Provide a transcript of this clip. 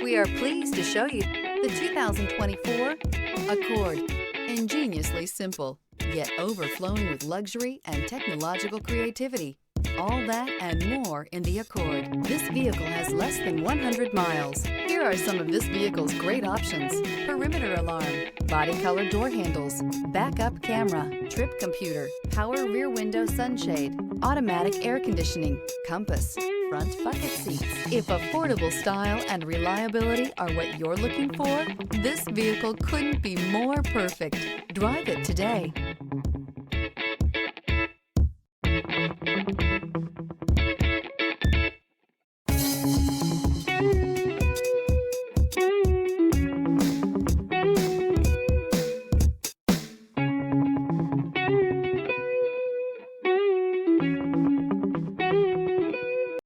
We are pleased to show you the 2024 Accord. Ingeniously simple, yet overflowing with luxury and technological creativity. All that and more in the Accord. This vehicle has less than 100 miles. Here are some of this vehicle's great options: perimeter alarm, body color door handles, backup camera, trip computer, power rear window sunshade, automatic air conditioning, compass, front bucket seats. If affordable style and reliability are what you're looking for, this vehicle couldn't be more perfect. Drive it today.